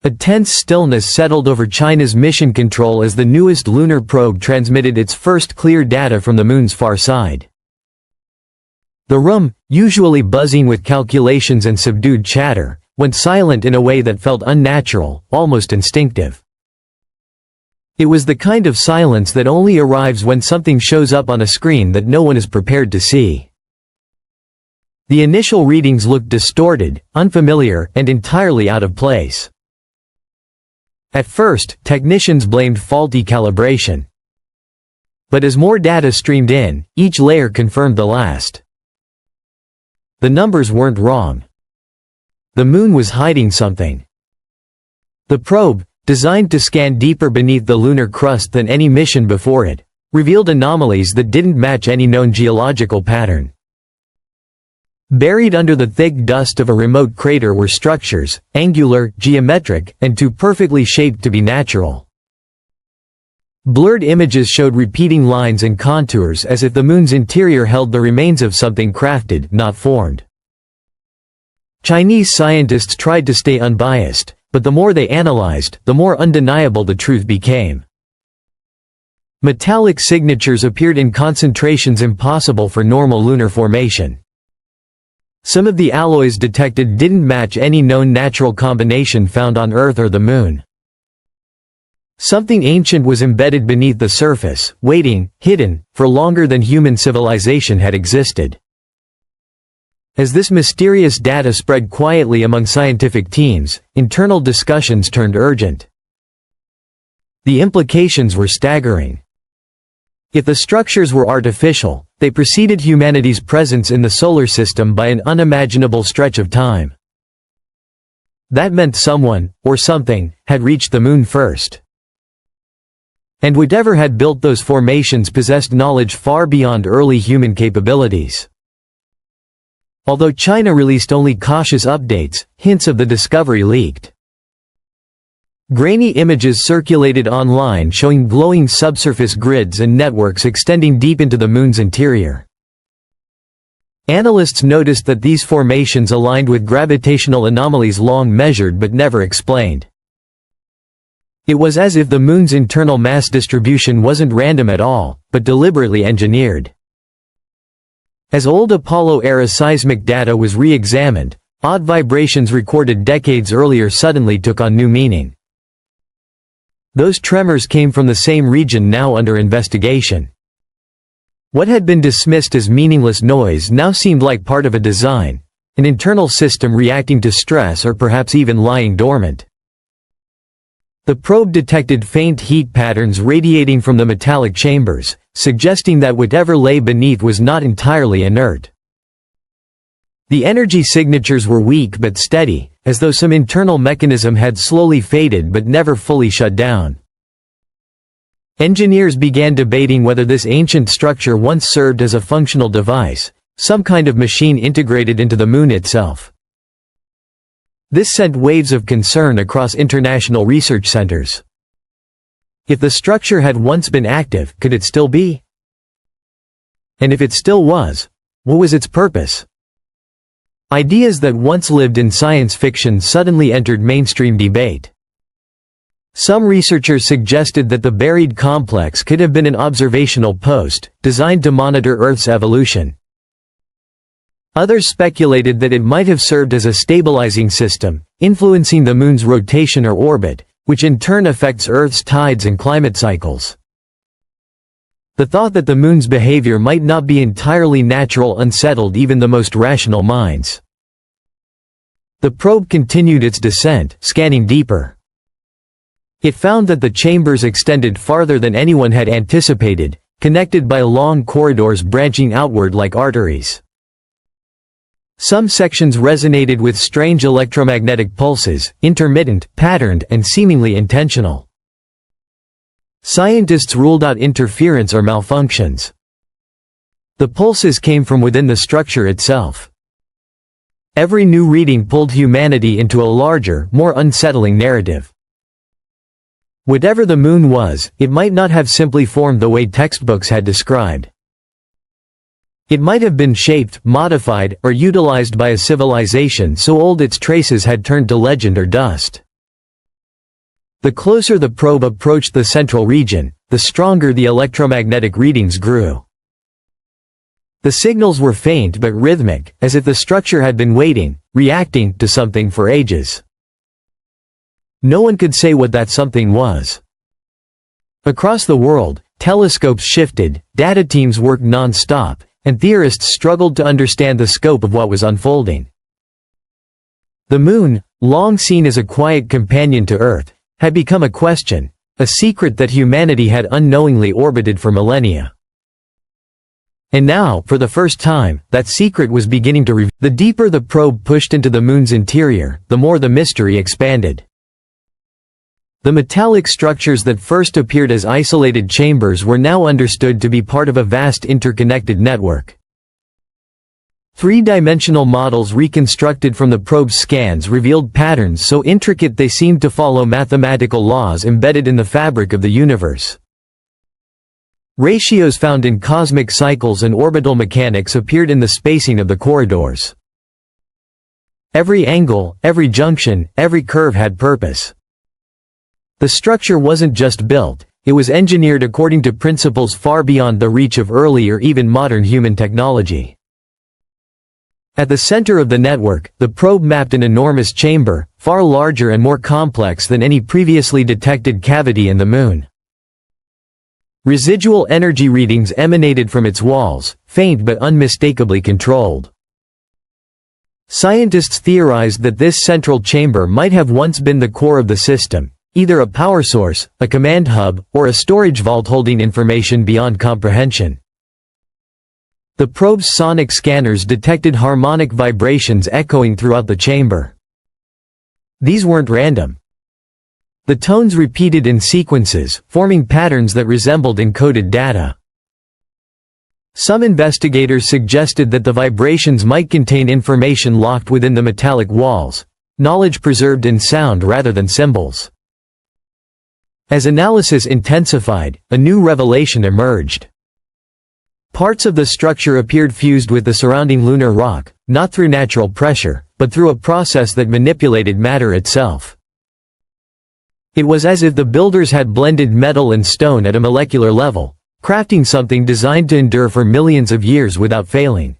A tense stillness settled over China's mission control as the newest lunar probe transmitted its first clear data from the moon's far side. The room, usually buzzing with calculations and subdued chatter, went silent in a way that felt unnatural, almost instinctive. It was the kind of silence that only arrives when something shows up on a screen that no one is prepared to see. The initial readings looked distorted, unfamiliar, and entirely out of place. At first, technicians blamed faulty calibration. But as more data streamed in, each layer confirmed the last. The numbers weren't wrong. The moon was hiding something. The probe, designed to scan deeper beneath the lunar crust than any mission before it, revealed anomalies that didn't match any known geological pattern. Buried under the thick dust of a remote crater were structures, angular, geometric, and too perfectly shaped to be natural. Blurred images showed repeating lines and contours as if the moon's interior held the remains of something crafted, not formed. Chinese scientists tried to stay unbiased, but the more they analyzed, the more undeniable the truth became. Metallic signatures appeared in concentrations impossible for normal lunar formation. Some of the alloys detected didn't match any known natural combination found on Earth or the Moon. Something ancient was embedded beneath the surface, waiting, hidden, for longer than human civilization had existed. As this mysterious data spread quietly among scientific teams, internal discussions turned urgent. The implications were staggering. If the structures were artificial, they preceded humanity's presence in the solar system by an unimaginable stretch of time. That meant someone, or something, had reached the moon first. And whatever had built those formations possessed knowledge far beyond early human capabilities. Although China released only cautious updates, hints of the discovery leaked. Grainy images circulated online showing glowing subsurface grids and networks extending deep into the moon's interior. Analysts noticed that these formations aligned with gravitational anomalies long measured but never explained. It was as if the moon's internal mass distribution wasn't random at all, but deliberately engineered. As old Apollo-era seismic data was re-examined, odd vibrations recorded decades earlier suddenly took on new meaning. Those tremors came from the same region now under investigation. What had been dismissed as meaningless noise now seemed like part of a design, an internal system reacting to stress or perhaps even lying dormant. The probe detected faint heat patterns radiating from the metallic chambers, suggesting that whatever lay beneath was not entirely inert. The energy signatures were weak but steady, as though some internal mechanism had slowly faded but never fully shut down. Engineers began debating whether this ancient structure once served as a functional device, some kind of machine integrated into the moon itself. This sent waves of concern across international research centers. If the structure had once been active, could it still be? And if it still was, what was its purpose? Ideas that once lived in science fiction suddenly entered mainstream debate. Some researchers suggested that the buried complex could have been an observational post, designed to monitor Earth's evolution. Others speculated that it might have served as a stabilizing system, influencing the moon's rotation or orbit, which in turn affects Earth's tides and climate cycles. The thought that the moon's behavior might not be entirely natural unsettled even the most rational minds. The probe continued its descent, scanning deeper. It found that the chambers extended farther than anyone had anticipated, connected by long corridors branching outward like arteries. Some sections resonated with strange electromagnetic pulses, intermittent, patterned, and seemingly intentional. Scientists ruled out interference or malfunctions. The pulses came from within the structure itself. Every new reading pulled humanity into a larger, more unsettling narrative. Whatever the moon was, it might not have simply formed the way textbooks had described. It might have been shaped, modified, or utilized by a civilization so old its traces had turned to legend or dust. The closer the probe approached the central region, the stronger the electromagnetic readings grew. The signals were faint but rhythmic, as if the structure had been waiting, reacting to something for ages. No one could say what that something was. Across the world, telescopes shifted, data teams worked non-stop, and theorists struggled to understand the scope of what was unfolding. The Moon, long seen as a quiet companion to Earth, had become a question, a secret that humanity had unknowingly orbited for millennia. And now, for the first time, that secret was beginning to reveal. The deeper the probe pushed into the Moon's interior, the more the mystery expanded. The metallic structures that first appeared as isolated chambers were now understood to be part of a vast interconnected network. Three-dimensional models reconstructed from the probe's scans revealed patterns so intricate they seemed to follow mathematical laws embedded in the fabric of the universe. Ratios found in cosmic cycles and orbital mechanics appeared in the spacing of the corridors. Every angle, every junction, every curve had purpose. The structure wasn't just built, it was engineered according to principles far beyond the reach of early or even modern human technology. At the center of the network, the probe mapped an enormous chamber, far larger and more complex than any previously detected cavity in the Moon. Residual energy readings emanated from its walls, faint but unmistakably controlled. Scientists theorized that this central chamber might have once been the core of the system, either a power source, a command hub, or a storage vault holding information beyond comprehension. The probe's sonic scanners detected harmonic vibrations echoing throughout the chamber. These weren't random. The tones repeated in sequences, forming patterns that resembled encoded data. Some investigators suggested that the vibrations might contain information locked within the metallic walls, knowledge preserved in sound rather than symbols. As analysis intensified, a new revelation emerged. Parts of the structure appeared fused with the surrounding lunar rock, not through natural pressure, but through a process that manipulated matter itself. It was as if the builders had blended metal and stone at a molecular level, crafting something designed to endure for millions of years without failing.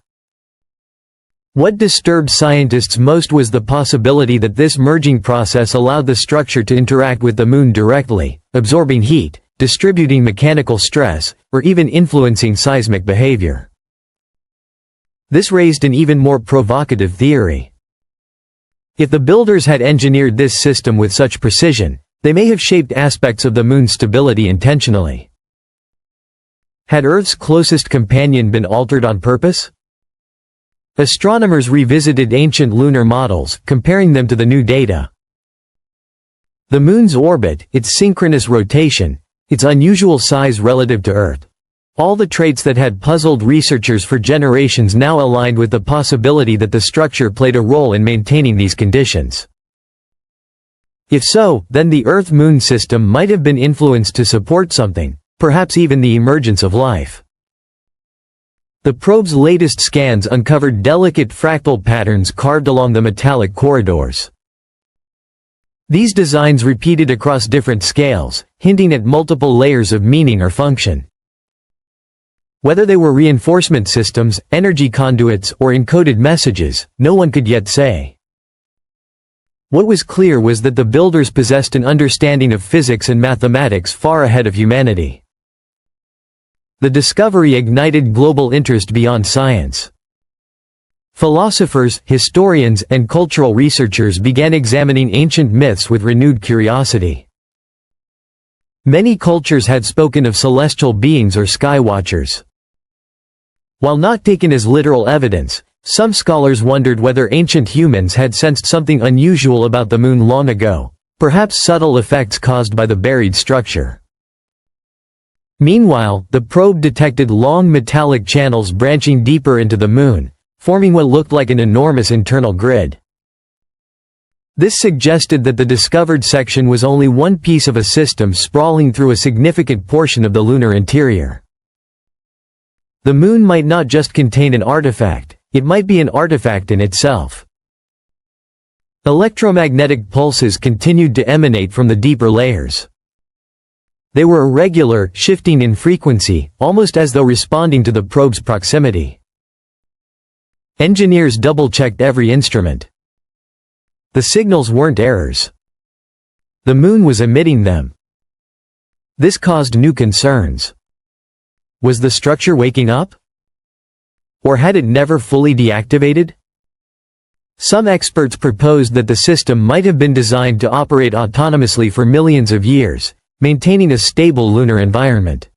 What disturbed scientists most was the possibility that this merging process allowed the structure to interact with the Moon directly, absorbing heat, distributing mechanical stress, or even influencing seismic behavior. This raised an even more provocative theory. If the builders had engineered this system with such precision, they may have shaped aspects of the Moon's stability intentionally. Had Earth's closest companion been altered on purpose? Astronomers revisited ancient lunar models, comparing them to the new data. The Moon's orbit, its synchronous rotation, its unusual size relative to Earth. All the traits that had puzzled researchers for generations now aligned with the possibility that the structure played a role in maintaining these conditions. If so, then the Earth-Moon system might have been influenced to support something, perhaps even the emergence of life. The probe's latest scans uncovered delicate fractal patterns carved along the metallic corridors. These designs repeated across different scales, hinting at multiple layers of meaning or function. Whether they were reinforcement systems, energy conduits, or encoded messages, no one could yet say. What was clear was that the builders possessed an understanding of physics and mathematics far ahead of humanity. The discovery ignited global interest beyond science. Philosophers, historians, and cultural researchers began examining ancient myths with renewed curiosity. Many cultures had spoken of celestial beings or sky watchers. While not taken as literal evidence, some scholars wondered whether ancient humans had sensed something unusual about the Moon long ago, perhaps subtle effects caused by the buried structure. Meanwhile, the probe detected long metallic channels branching deeper into the Moon, forming what looked like an enormous internal grid. This suggested that the discovered section was only one piece of a system sprawling through a significant portion of the lunar interior. The Moon might not just contain an artifact, it might be an artifact in itself. Electromagnetic pulses continued to emanate from the deeper layers. They were irregular, shifting in frequency, almost as though responding to the probe's proximity. Engineers double-checked every instrument. The signals weren't errors. The moon was emitting them. This caused new concerns. Was the structure waking up? Or had it never fully deactivated? Some experts proposed that the system might have been designed to operate autonomously for millions of years, maintaining a stable lunar environment.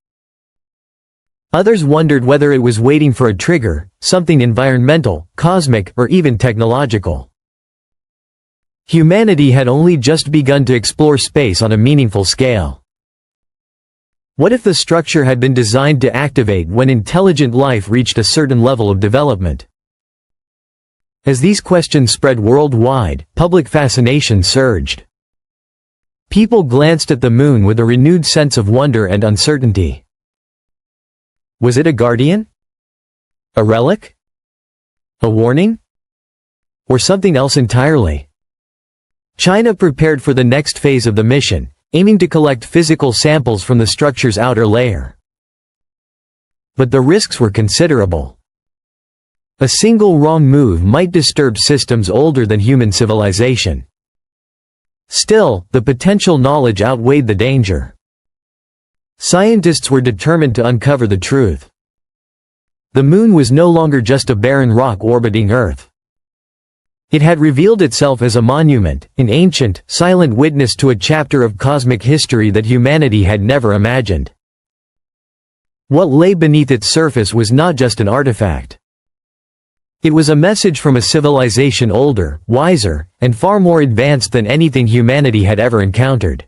Others wondered whether it was waiting for a trigger, something environmental, cosmic, or even technological. Humanity had only just begun to explore space on a meaningful scale. What if the structure had been designed to activate when intelligent life reached a certain level of development? As these questions spread worldwide, public fascination surged. People glanced at the moon with a renewed sense of wonder and uncertainty. Was it a guardian? A relic? A warning? Or something else entirely? China prepared for the next phase of the mission, aiming to collect physical samples from the structure's outer layer. But the risks were considerable. A single wrong move might disturb systems older than human civilization. Still, the potential knowledge outweighed the danger. Scientists were determined to uncover the truth. The moon was no longer just a barren rock orbiting Earth. It had revealed itself as a monument, an ancient, silent witness to a chapter of cosmic history that humanity had never imagined. What lay beneath its surface was not just an artifact. It was a message from a civilization older, wiser, and far more advanced than anything humanity had ever encountered.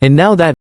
And now that